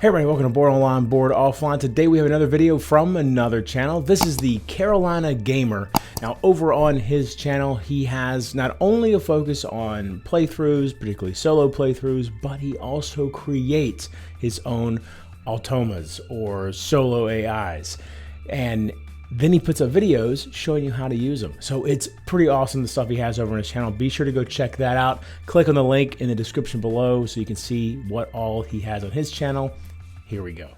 Hey everybody, welcome to Board Online, Board Offline. Today we have another video from another channel. This is the Carolina Gamer. Now over on his channel, he has not only a focus on playthroughs, particularly solo playthroughs, but he also creates his own automas or solo AIs. And then he puts up videos showing you how to use them. So it's pretty awesome, the stuff he has over on his channel. Be sure to go check that out. Click on the link in the description below so you can see what all he has on his channel. Here we go.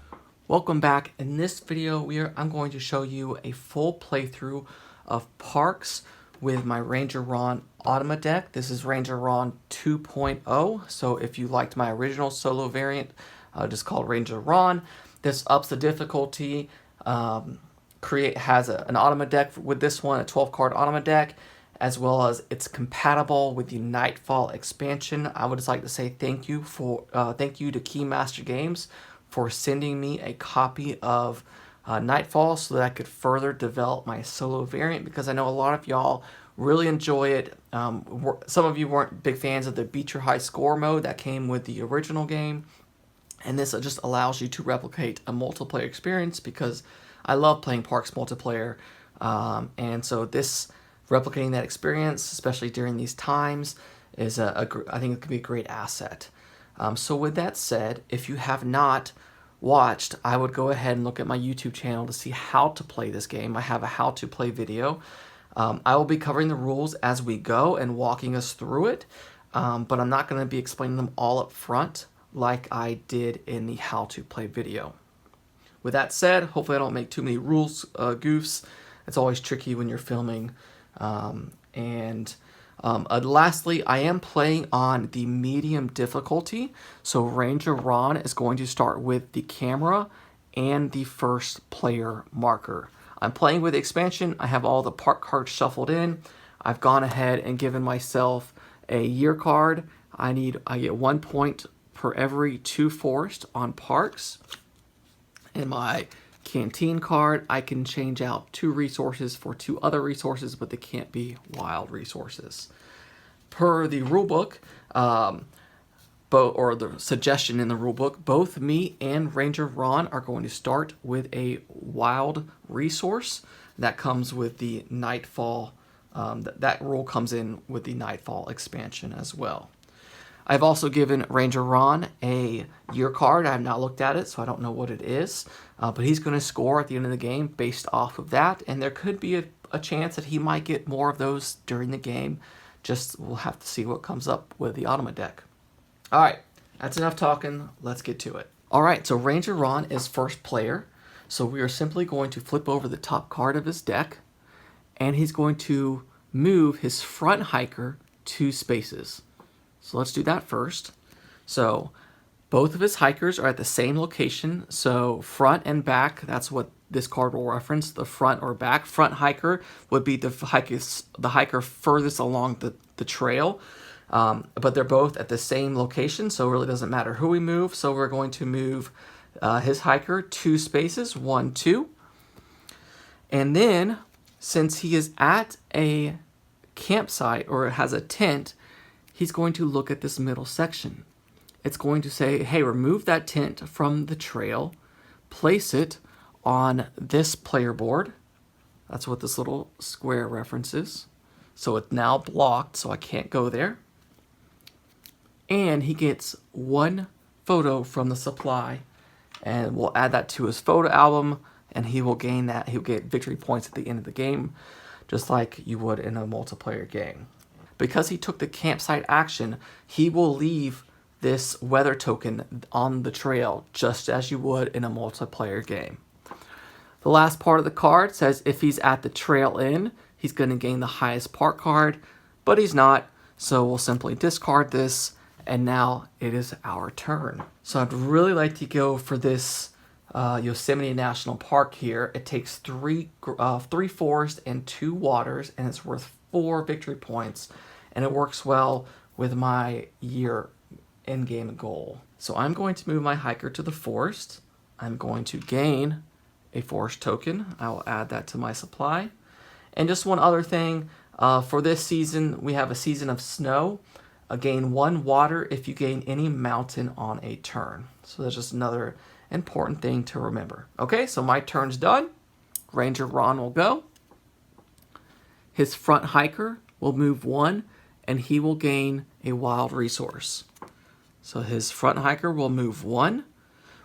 Welcome back. In this video, I'm going to show you a full playthrough of Parks with my Ranger Ron Automa deck. This is Ranger Ron 2.0. So if you liked my original solo variant, just called Ranger Ron, this ups the difficulty. Has an Automa deck with this one, a 12-card Automa deck, as well as it's compatible with the Nightfall expansion. I would just like to say thank you to Keymaster Games for sending me a copy of Nightfall so that I could further develop my solo variant, because I know a lot of y'all really enjoy it. Some of you weren't big fans of the Beat Your High Score mode that came with the original game, and this just allows you to replicate a multiplayer experience, because I love playing Parks multiplayer, and so this replicating that experience, especially during these times, is I think it could be a great asset. So with that said, if you have not watched, I would go ahead and look at my YouTube channel to see how to play this game. I have a how to play video. I will be covering the rules as we go and walking us through it, but I'm not going to be explaining them all up front like I did in the how to play video. With that said, hopefully I don't make too many rules goofs. It's always tricky when you're filming. Lastly, I am playing on the medium difficulty, so Ranger Ron is going to start with the camera and the first player marker. I'm playing with the expansion. I have all the park cards shuffled in. I've gone ahead and given myself a year card. I get 1 point per every 2 forest on parks. In my canteen card, I can change out 2 resources for 2 other resources, but they can't be wild resources. Per the rulebook, or the suggestion in the rulebook, both me and Ranger Ron are going to start with a wild resource that comes with the Nightfall. That rule comes in with the Nightfall expansion as well. I've also given Ranger Ron a year card. I have not looked at it, so I don't know what it is. But he's going to score at the end of the game based off of that. And there could be a chance that he might get more of those during the game. We'll have to see what comes up with the Automa deck. All right, that's enough talking. Let's get to it. All right, so Ranger Ron is first player. So we are simply going to flip over the top card of his deck. And he's going to move his front hiker 2 spaces. So let's do that first. So both of his hikers are at the same location. So front and back, that's what this card will reference, the front or back. Front hiker would be the hiker furthest along the trail. But they're both at the same location, so it really doesn't matter who we move. So we're going to move his hiker 2 spaces, 1, 2. And then, since he is at a campsite or has a tent, he's going to look at this middle section. It's going to say, hey, remove that tent from the trail, place it on this player board. That's what this little square references. So it's now blocked, so I can't go there. And he gets 1 photo from the supply, and we'll add that to his photo album, and he will gain that. He'll get victory points at the end of the game, just like you would in a multiplayer game. Because he took the campsite action, he will leave this weather token on the trail, just as you would in a multiplayer game. The last part of the card says if he's at the trail end, he's going to gain the highest park card, but he's not, so we'll simply discard this, and now it is our turn. So I'd really like to go for this Yosemite National Park here. It takes 3 forests and 2 waters, and it's worth 4 victory points, and it works well with my year endgame goal. So I'm going to move my hiker to the forest. I'm going to gain a forest token. I will add that to my supply. And just one other thing, for this season, we have a season of snow. Gain 1 water if you gain any mountain on a turn. So that's just another important thing to remember. Okay, so my turn's done. Ranger Ron will go. His front hiker will move 1, and he will gain a wild resource. So his front hiker will move 1.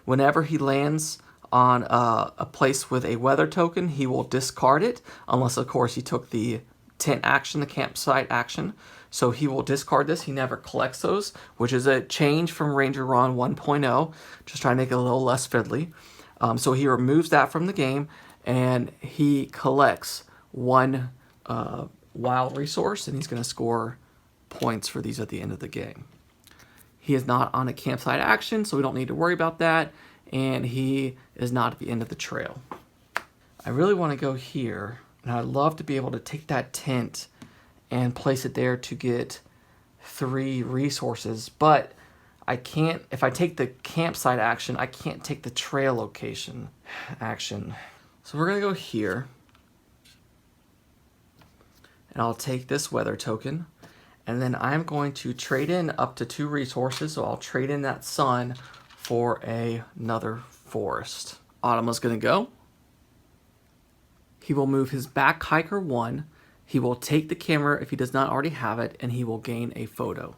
Whenever he lands on a place with a weather token, he will discard it, unless, of course, he took the tent action, the campsite action. So he will discard this. He never collects those, which is a change from Ranger Ron 1.0, just trying to make it a little less fiddly. So he removes that from the game, and he collects 1 wild resource, and he's going to score points for these at the end of the game. He is not on a campsite action, so we don't need to worry about that, and he is not at the end of the trail. I really want to go here, and I'd love to be able to take that tent and place it there to get 3 resources, but I can't. If I take the campsite action, I can't take the trail location action. So we're going to go here, and I'll take this weather token, and then I'm going to trade in up to 2 resources. So I'll trade in that sun for another forest. Automa's going to go. He will move his back hiker 1. He will take the camera if he does not already have it, and he will gain a photo.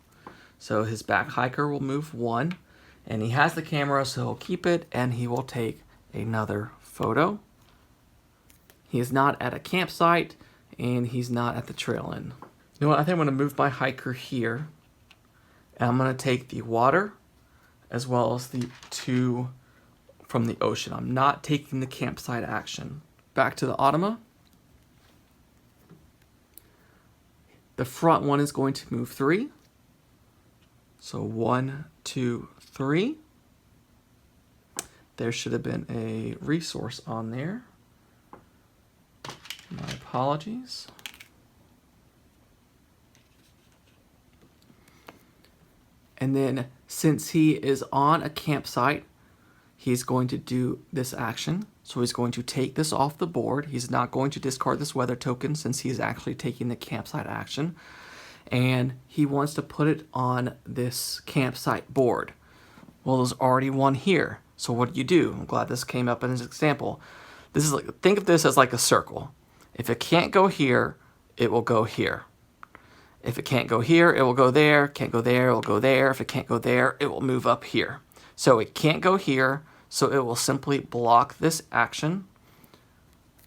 So his back hiker will move 1, and he has the camera, so he'll keep it, and he will take another photo. He is not at a campsite, and he's not at the trail end. You know what? I think I'm going to move my hiker here, and I'm going to take the water as well as the 2 from the ocean. I'm not taking the campsite action. Back to the Automa. The front one is going to move 3. So 1, 2, 3. There should have been a resource on there. My apologies. And then since he is on a campsite, he's going to do this action. So he's going to take this off the board. He's not going to discard this weather token since he's actually taking the campsite action. And he wants to put it on this campsite board. Well, there's already one here. So what do? I'm glad this came up in this example. This is like, think of this as like a circle. If it can't go here, it will go here. If it can't go here, it will go there. Can't go there, it will go there. If it can't go there, it will move up here. So it can't go here, so it will simply block this action,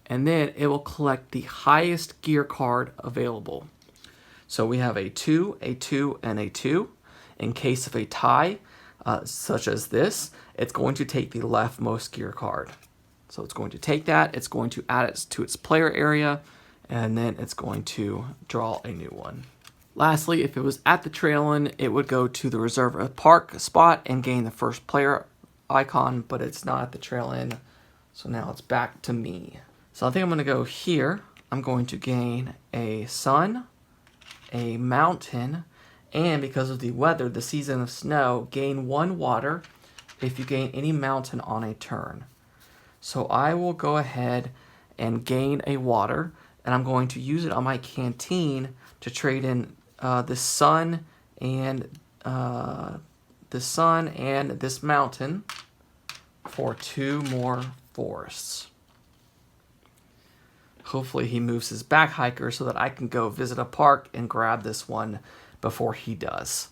and then it will collect the highest gear card available. So we have a 2, a 2, and a 2. In case of a tie, such as this, it's going to take the leftmost gear card. So it's going to take that, it's going to add it to its player area, and then it's going to draw a new one. Lastly, if it was at the trail end, it would go to the reserve park spot and gain the first player icon, but it's not at the trail end, so now it's back to me. So I think I'm going to go here. I'm going to gain a sun, a mountain, and because of the weather, the season of snow, gain 1 water if you gain any mountain on a turn. So I will go ahead and gain a water, and I'm going to use it on my canteen to trade in the sun and this mountain for 2 more forests. Hopefully he moves his back hiker so that I can go visit a park and grab this one before he does.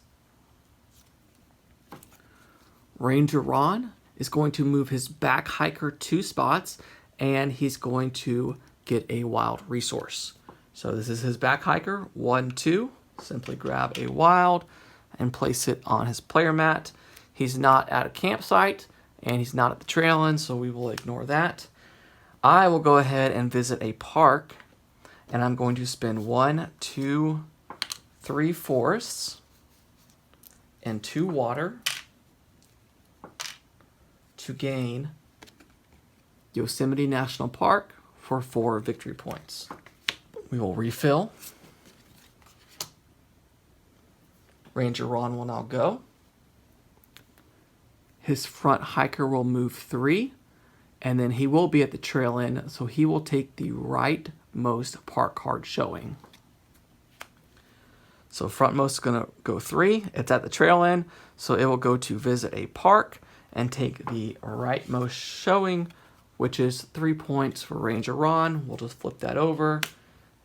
Ranger Ron is going to move his back hiker 2 spots, and he's going to get a wild resource. So this is his back hiker, 1, 2. Simply grab a wild and place it on his player mat. He's not at a campsite, and he's not at the trail end, so we will ignore that. I will go ahead and visit a park, and I'm going to spend 1, 2, 3 forests and 2 water to gain Yosemite National Park for 4 victory points. We will refill. Ranger Ron will now go. His front hiker will move 3, and then he will be at the trail end, so he will take the rightmost park card showing. So frontmost is going to go 3. It's at the trail end, so it will go to visit a park and take the rightmost showing, which is 3 points for Ranger Ron. We'll just flip that over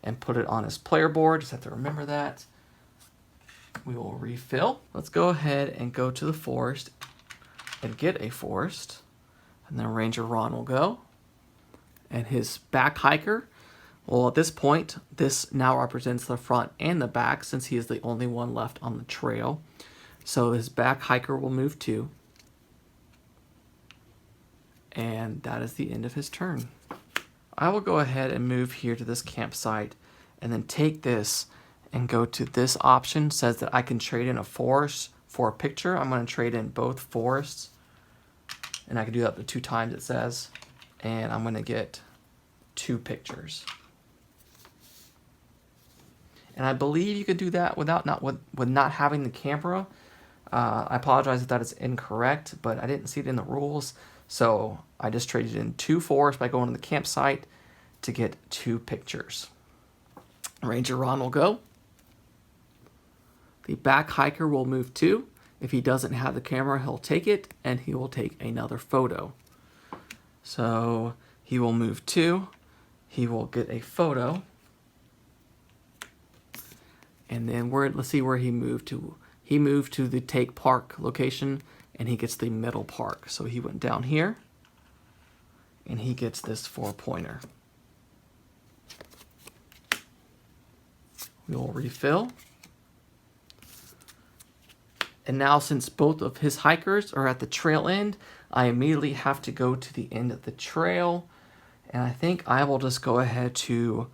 and put it on his player board. Just have to remember that. We will refill. Let's go ahead and go to the forest and get a forest. And then Ranger Ron will go. And his back hiker, well, at this point, this now represents the front and the back since he is the only one left on the trail. So his back hiker will move 2. And that is the end of his turn. I will go ahead and move here to this campsite and then take this and go to this option. It says that I can trade in a forest for a picture. I'm going to trade in both forests. And I can do that up to 2 times, it says. And I'm going to get 2 pictures. And I believe you could do that without with not having the camera. I apologize if that is incorrect, but I didn't see it in the rules. So I just traded in 2 forests by going to the campsite to get 2 pictures. Ranger Ron will go. The back hiker will move 2. If he doesn't have the camera, he'll take it, and he will take another photo. So he will move 2. He will get a photo. And then let's see where he moved to. He moved to the Take Park location, and he gets the middle park. So he went down here, and he gets this 4-pointer. We will refill. And now since both of his hikers are at the trail end, I immediately have to go to the end of the trail. And I think I will just go ahead to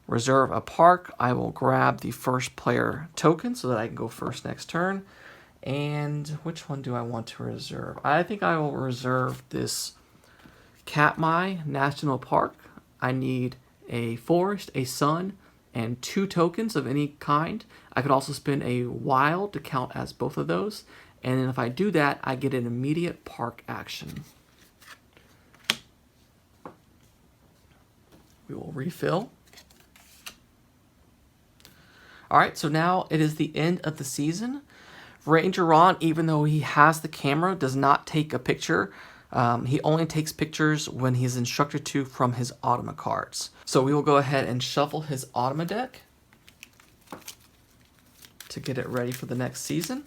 reserve a park. I will grab the first player token so that I can go first next turn. And which one do I want to reserve? I think I will reserve this Katmai National Park. I need a forest, a sun, and 2 tokens of any kind. I could also spend a wild to count as both of those. And then if I do that, I get an immediate park action. We will refill. All right, so now it is the end of the season. Ranger Ron, even though he has the camera, does not take a picture. He only takes pictures when he's instructed to from his Automa cards. So we will go ahead and shuffle his Automa deck to get it ready for the next season.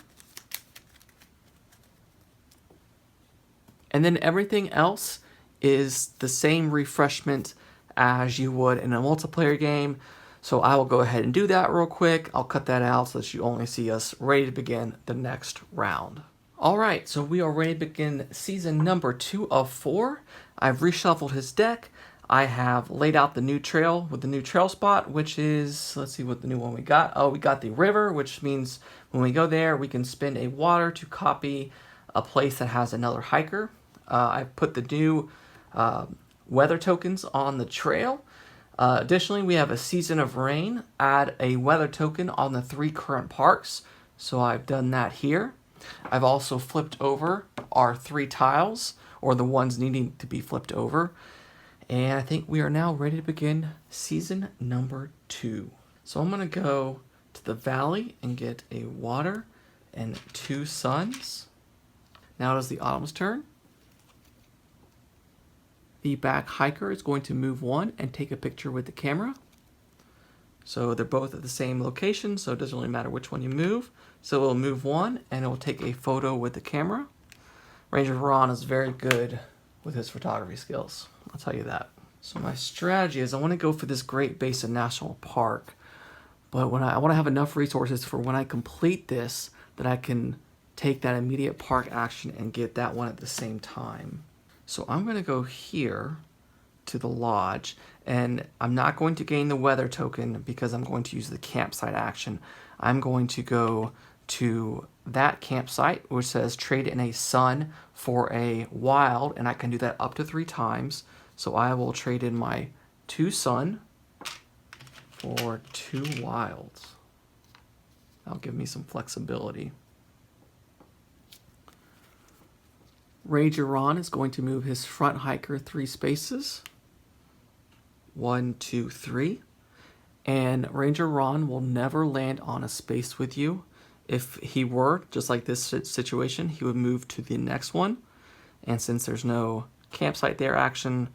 And then everything else is the same refreshment as you would in a multiplayer game. So I will go ahead and do that real quick. I'll cut that out so that you only see us ready to begin the next round. All right, so we are ready to begin season number 2 of 4. I've reshuffled his deck. I have laid out the new trail with the new trail spot, which is, let's see what the new one we got. Oh, we got the river, which means when we go there, we can spend a water to copy a place that has another hiker. I put the new weather tokens on the trail. Additionally, we have a season of rain. Add a weather token on the 3 current parks. So I've done that here. I've also flipped over our 3 tiles, or the ones needing to be flipped over. And I think we are now ready to begin season number 2. So I'm going to go to the valley and get a water and 2 suns. Now it is the Autumn's turn. The back hiker is going to move 1 and take a picture with the camera. So they're both at the same location, so it doesn't really matter which one you move. So we'll move 1 and it will take a photo with the camera. Ranger Ron is very good with his photography skills, I'll tell you that. So my strategy is I want to go for this Great Basin National Park, but when I want to have enough resources for when I complete this that I can take that immediate park action and get that one at the same time. So I'm going to go here to the lodge, and I'm not going to gain the weather token because I'm going to use the campsite action. I'm going to go to that campsite which says trade in a sun for a wild, and I can do that up to 3 times. So I will trade in my 2 sun for 2 wilds. That'll give me some flexibility. Ranger Ron is going to move his front hiker 3 spaces. 1, 2, 3. And Ranger Ron will never land on a space with you. If he were, just like this situation, he would move to the next one. And since there's no campsite there action,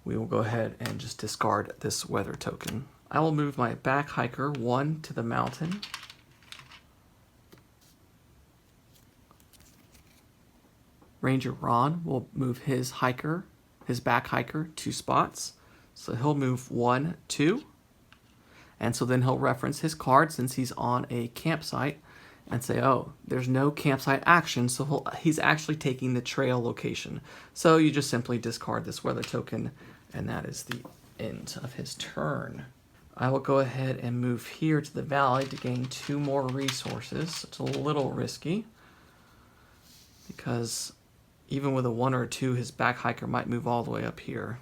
we will go ahead and just discard this weather token. I will move my back hiker 1 to the mountain. Ranger Ron will move his back hiker 2 spots. So he'll move 1, 2. And so then he'll reference his card since he's on a campsite and say, oh, there's no campsite action, so he's actually taking the trail location. So you just simply discard this weather token, and that is the end of his turn. I will go ahead and move here to the valley to gain 2 more resources. It's a little risky because even with a 1 or a 2, his back hiker might move all the way up here.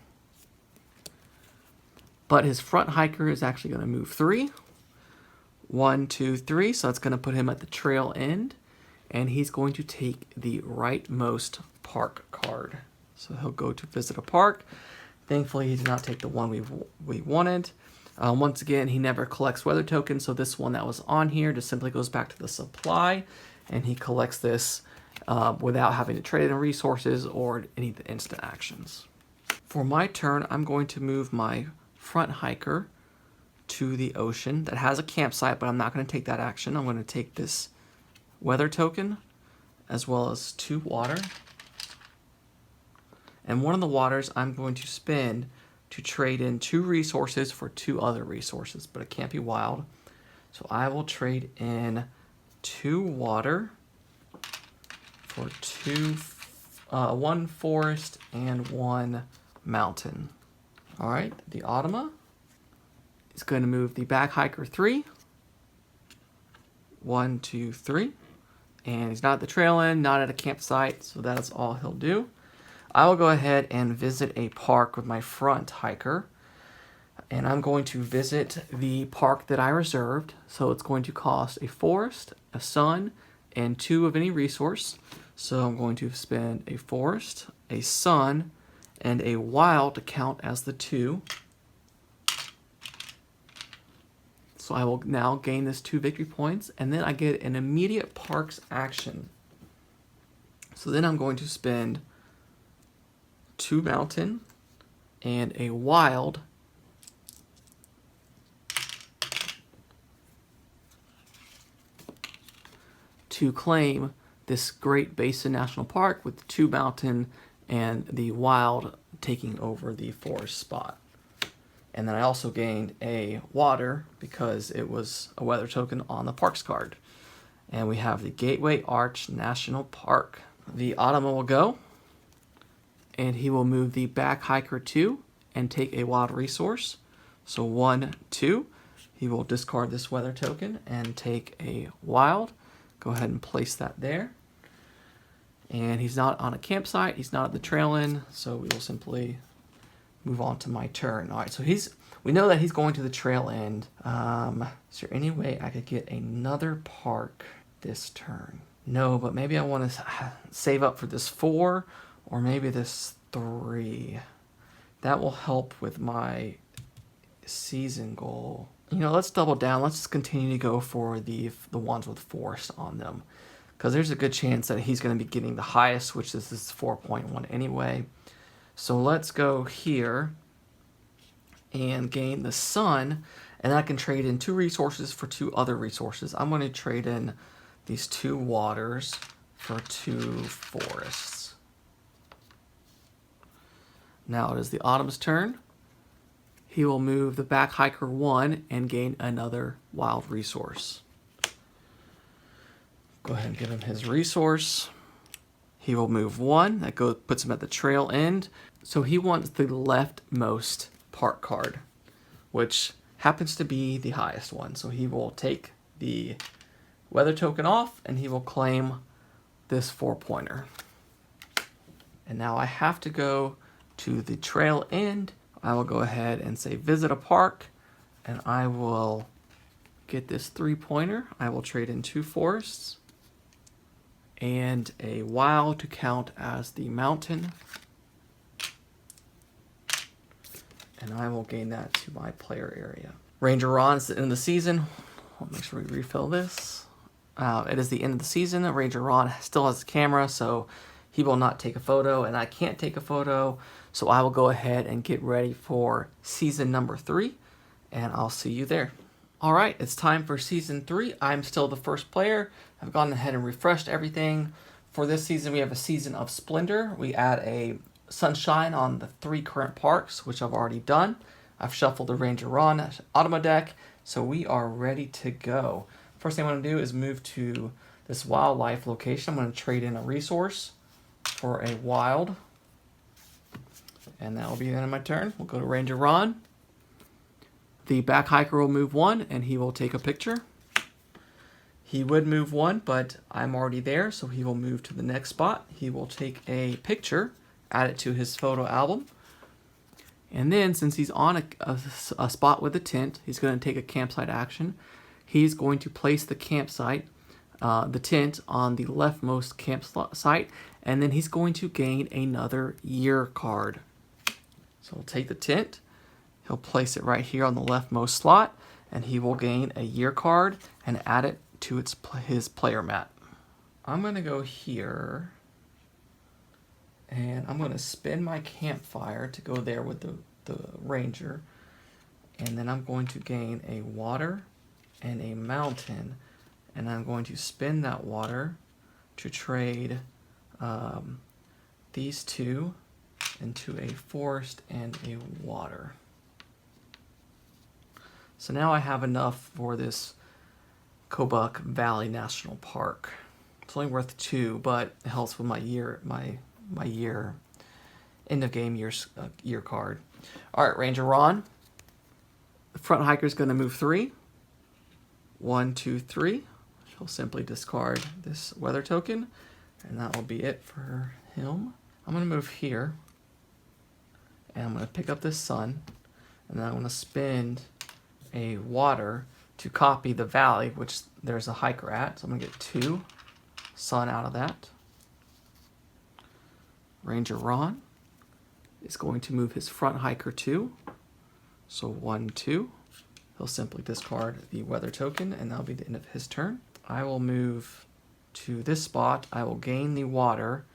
But his front hiker is actually going to move 3. 1, 2, 3, so that's going to put him at the trail end, and he's going to take the rightmost park card. So he'll go to visit a park. Thankfully, he did not take the one we wanted. Once again, he never collects weather tokens, so this one that was on here just simply goes back to the supply, and he collects this without having to trade in resources or any of the instant actions. For my turn, I'm going to move my front hiker to the ocean that has a campsite, but I'm not going to take that action. I'm going to take this weather token as well as 2 water. And one of the waters I'm going to spend to trade in 2 resources for 2 other resources, but it can't be wild. So I will trade in 2 water for 1 forest and 1 mountain. All right, the Automa is going to move the back hiker 3. 1, 2, 3. And he's not at the trail end, not at a campsite, so that's all he'll do. I will go ahead and visit a park with my front hiker. And I'm going to visit the park that I reserved. So it's going to cost a forest, a sun, and 2 of any resource. So I'm going to spend a forest, a sun, and a wild to count as the 2. So I will now gain this 2 victory points, and then I get an immediate parks action. So then I'm going to spend 2 mountain and a wild to claim this Great Basin National Park with 2 mountain and the wild taking over the forest spot. And then I also gained a water because it was a weather token on the parks card. And we have the Gateway Arch National Park. The Automa will go, and he will move the back hiker 2 and take a wild resource. So 1, 2. He will discard this weather token and take a wild. Go ahead and place that there. And he's not on a campsite, he's not at the trail end, so we will simply move on to my turn. All right, so we know that he's going to the trail end. Is there any way I could get another park this turn? No, but maybe I want to save up for this 4 or maybe this 3. That will help with my season goal. You know, let's double down. Let's just continue to go for the ones with forest on them, because there's a good chance that he's going to be getting the highest, which is this 4.1 anyway. So let's go here and gain the sun, and I can trade in 2 resources for 2 other resources. I'm going to trade in these 2 waters for 2 forests. Now it is the Automa's turn. He will move the back hiker 1 and gain another wild resource. Go ahead and give him his resource. He will move 1. That puts him at the trail end. So he wants the leftmost park card, which happens to be the highest one. So he will take the weather token off, and he will claim this 4-pointer. And now I have to go to the trail end. I will go ahead and say visit a park, and I will get this 3-pointer. I will trade in 2 forests and a wild to count as the mountain. And I will gain that to my player area. Ranger Ron, it's the end of the season. I'll make sure we refill this. It is the end of the season. Ranger Ron still has a camera, so he will not take a photo, and I can't take a photo, so I will go ahead and get ready for season number 3, and I'll see you there. All right, it's time for season 3. I'm still the first player. I've gone ahead and refreshed everything. For this season, we have a season of Splendor. We add a Sunshine on the 3 current parks, which I've already done. I've shuffled the Ranger Ron Automa deck, so we are ready to go. First thing I'm going to do is move to this wildlife location. I'm going to trade in a resource for a wild, and that will be the end of my turn. We'll go to Ranger Ron. The back hiker will move 1, and he will take a picture. He would move 1, but I'm already there, so he will move to the next spot. He will take a picture, add it to his photo album. And then, since he's on a spot with a tent, he's going to take a campsite action. He's going to place the campsite, the tent, on the leftmost campsite, and then he's going to gain another year card. So we'll take the tent, he'll place it right here on the leftmost slot, and he will gain a year card and add it to his player mat. I'm going to go here, and I'm going to spin my campfire to go there with the ranger, and then I'm going to gain a water and a mountain, and I'm going to spin that water to trade these 2 into a forest and a water. So now I have enough for this Kobuk Valley National Park. It's only worth 2, but it helps with my year, my year, end of game year card. All right, Ranger Ron. The front hiker is going to move 3. 1, 2, 3. He'll simply discard this weather token, and that will be it for him. I'm going to move here, and I'm going to pick up this sun, and then I'm going to spend a water to copy the valley, which there's a hiker at. So I'm going to get 2 sun out of that. Ranger Ron is going to move his front hiker 2. So 1, 2. He'll simply discard the weather token, and that'll be the end of his turn. I will move to this spot. I will gain the water.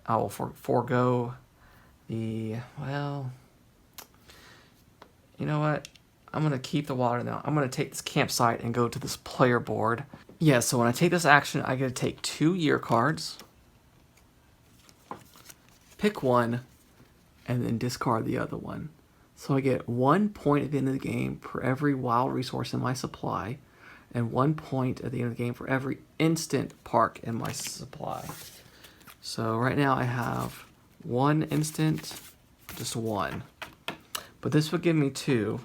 I will forego the, well, you know what? I'm going to keep the water now. I'm going to take this campsite and go to this player board. Yeah, so when I take this action, I get to take 2 year cards, pick one, and then discard the other one. So I get 1 point at the end of the game for every wild resource in my supply, and 1 point at the end of the game for every instant park in my supply. So right now I have 1 instant, just 1. But this would give me 2,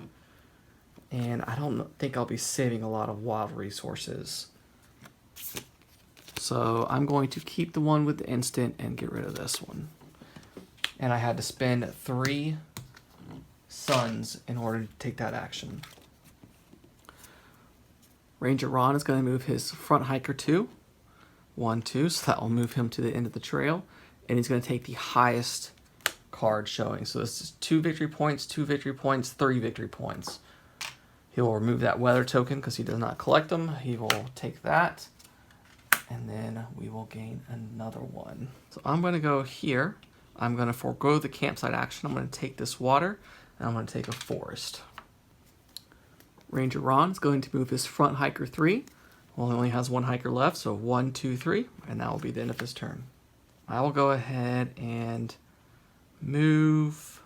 and I don't think I'll be saving a lot of wild resources. So I'm going to keep the one with the instant and get rid of this one. And I had to spend 3 suns in order to take that action. Ranger Ron is going to move his front hiker 2. 1, 2, so that will move him to the end of the trail. And he's going to take the highest card showing. So this is 2 victory points, 2 victory points, 3 victory points. He will remove that weather token because he does not collect them. He will take that, and then we will gain another one. So I'm going to go here. I'm going to forego the campsite action. I'm going to take this water, and I'm going to take a forest. Ranger Ron is going to move his front hiker 3. Well, he only has 1 hiker left, so 1, 2, 3, and that will be the end of his turn. I will go ahead and move.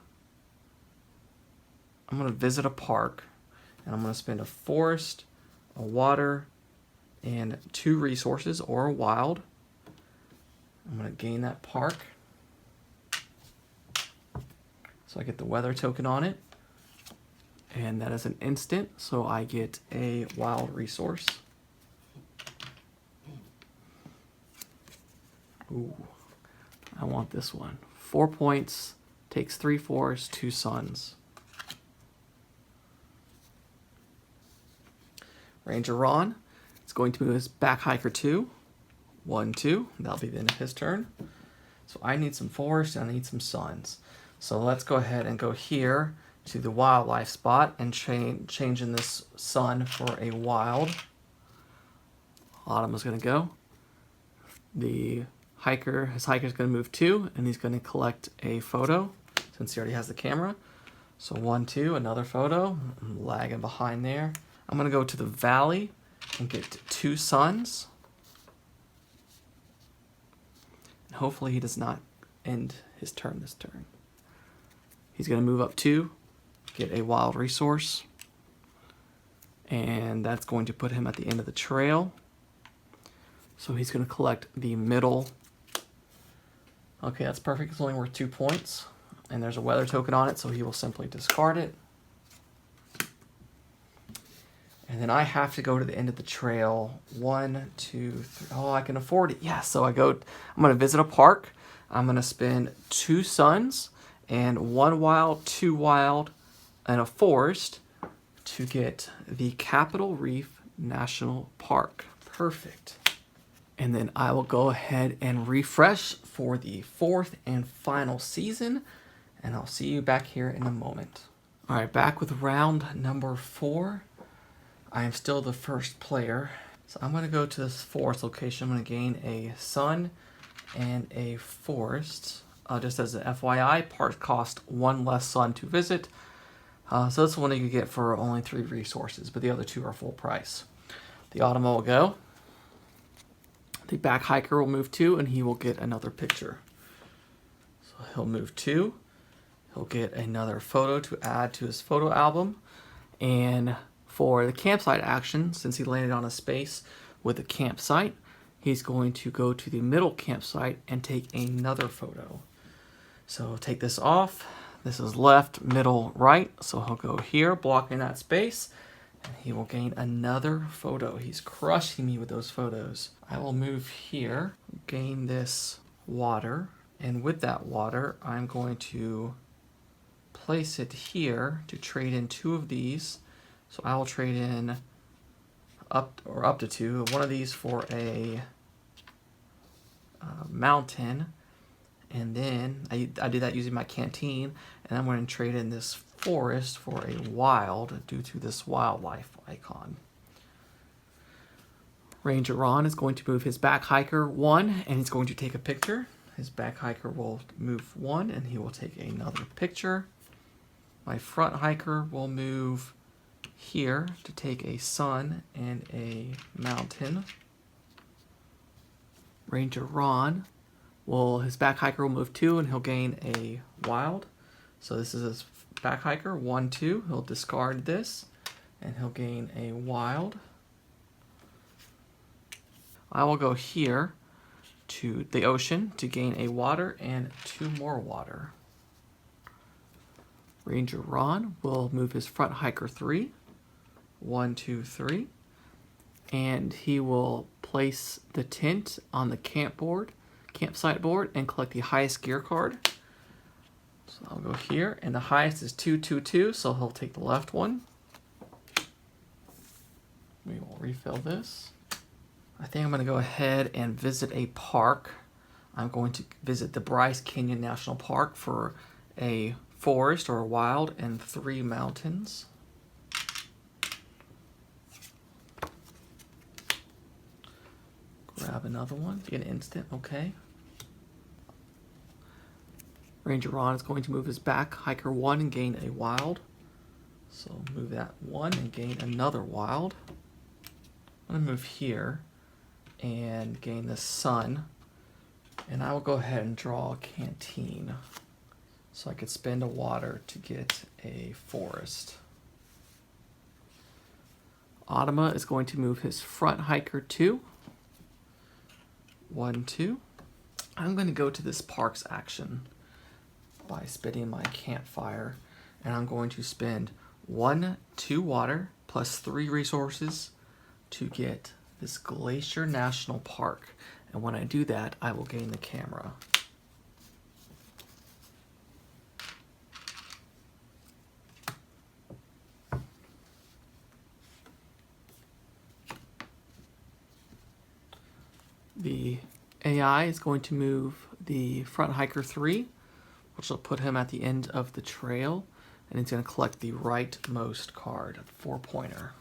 I'm going to visit a park, and I'm going to spend a forest, a water, and 2 resources or a wild. I'm going to gain that park. So I get the weather token on it. And that is an instant, so I get a wild resource. Ooh, I want this one. 4 points, takes 3 forests, 2 suns. Ranger Ron is going to move his back hiker 2. 1, 2. That'll be the end of his turn. So I need some forests and I need some suns. So let's go ahead and go here to the wildlife spot and changing this sun for a wild. Autumn is going to go. His hiker is going to move 2, and he's going to collect a photo since he already has the camera. So 1, 2, another photo. I'm lagging behind there. I'm going to go to the valley and get 2 suns. And hopefully he does not end his turn this turn. He's going to move up 2, get a wild resource. And that's going to put him at the end of the trail. So he's going to collect the middle. Okay, that's perfect. It's only worth 2 points. And there's a weather token on it, so he will simply discard it. And then I have to go to the end of the trail. 1, 2, 3. Oh, I can afford it. Yeah, so I'm going to visit a park. I'm going to spend 2 suns and 1 wild, 2 wild, and a forest to get the Capitol Reef National Park. Perfect. And then I will go ahead and refresh for the 4th and final season. And I'll see you back here in a moment. All right, back with round number 4. I am still the first player. So I'm going to go to this forest location. I'm going to gain a sun and a forest. Just as an FYI, parks cost 1 less sun to visit. So that's the one you get for only 3 resources, but the other 2 are full price. The Autumn will go. The back hiker will move 2, and he will get another picture. So he'll move 2. He'll get another photo to add to his photo album. And for the campsite action, since he landed on a space with a campsite, he's going to go to the middle campsite and take another photo. So take this off. This is left, middle, right. So he'll go here, blocking that space, and he will gain another photo. He's crushing me with those photos. I will move here, gain this water, and with that water, I'm going to place it here to trade in 2 of these. So I will trade in up to 2. One of these for a mountain, and then I did that using my canteen, and I'm going to trade in this forest for a wild due to this wildlife icon. Ranger Ron is going to move his back hiker 1, and he's going to take a picture. His back hiker will move 1, and he will take another picture. My front hiker will move here to take a sun and a mountain. Ranger Ron his back hiker will move 2, and he'll gain a wild. So this is his back hiker, 1, 2. He'll discard this, and he'll gain a wild. I will go here to the ocean to gain a water and 2 more water. Ranger Ron will move his front hiker 3. 1, 2, 3. And he will place the tent on the campsite board, and collect the highest gear card. So I'll go here, and the highest is 2, 2, 2, so he'll take the left one. We will refill this. I think I'm going to go ahead and visit a park. I'm going to visit the Bryce Canyon National Park for a forest or a wild and 3 mountains. Grab another one, get an instant, okay. Ranger Ron is going to move his back hiker 1 and gain a wild. So move that 1 and gain another wild. I'm going to move here and gain the sun. And I will go ahead and draw a canteen so I could spend a water to get a forest. Autumn is going to move his front hiker 2. 1, 2. I'm going to go to this parks action by spinning my campfire, and I'm going to spend 1, 2 water plus 3 resources to get this Glacier National Park. And when I do that, I will gain the camera. The AI is going to move the front hiker 3, which will put him at the end of the trail. and it's going to collect the rightmost card, 4-pointer.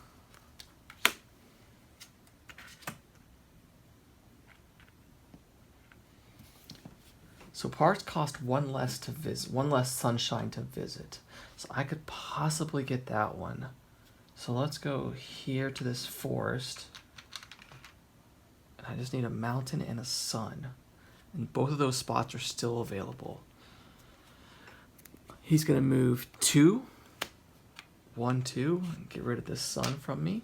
So parks cost one less to visit, one less sunshine to visit. So I could possibly get that one. So let's go here to this forest. And I just need a mountain and a sun. And both of those spots are still available. He's going to move 2. 1, 2. And get rid of this sun from me.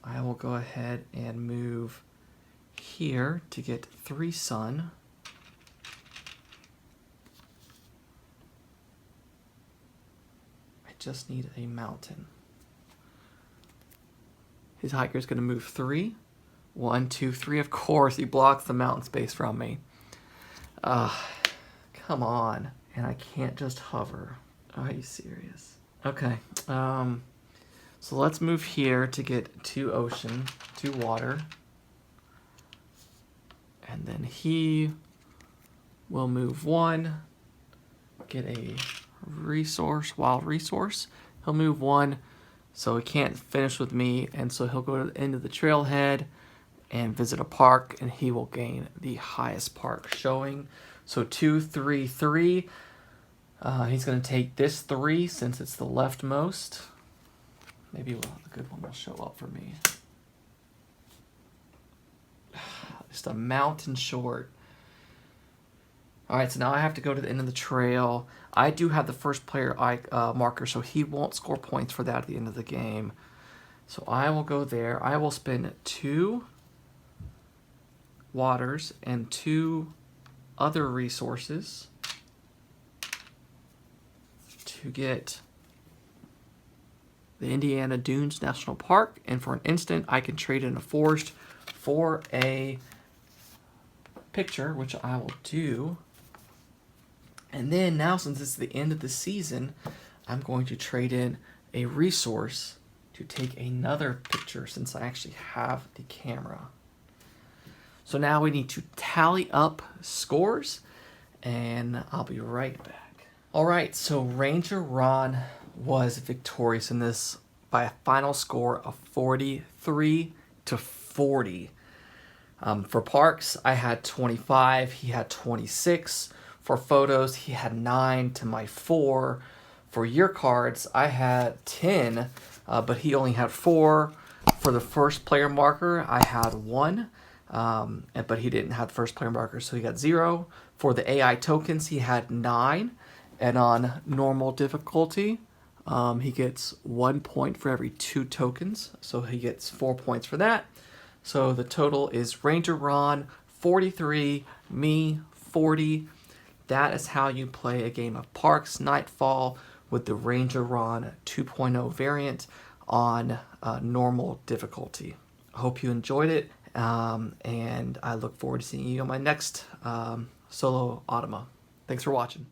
I will go ahead and move here to get 3 sun. I just need a mountain. His hiker is going to move 3. 1, 2, 3. Of course, he blocks the mountain space from me. Come on. And I can't just hover. Are you serious? Okay. So let's move here to get 2 ocean, 2 water. And then he will move 1, get a resource, wild resource. He'll move 1, so he can't finish with me, and so he'll go to the end of the trailhead and visit a park, and he will gain the highest park showing. So 2, 3, 3. He's going to take this 3 since it's the leftmost. Maybe a good one will show up for me. Just a mountain short. Alright, so now I have to go to the end of the trail. I do have the first player marker, so he won't score points for that at the end of the game. So I will go there. I will spend 2 waters and 2 other resources to get the Indiana Dunes National Park, and for an instant I can trade in a forest for a picture, which I will do. And then now, since it's the end of the season, I'm going to trade in a resource to take another picture since I actually have the camera. So now we need to tally up scores, and I'll be right back. Alright, so Ranger Ron was victorious in this by a final score of 43 to 40. For parks, I had 25, he had 26. For photos, he had 9 to my 4. For year cards, I had 10, but he only had 4. For the first player marker, I had 1, but he didn't have the first player marker, so he got 0. For the AI tokens, he had 9, and on normal difficulty, he gets 1 point for every 2 tokens, so he gets 4 points for that. So the total is Ranger Ron 43, me 40. That is how you play a game of Parks Nightfall with the Ranger Ron 2.0 variant on normal difficulty. I hope you enjoyed it, and I look forward to seeing you on my next solo Automa. Thanks for watching.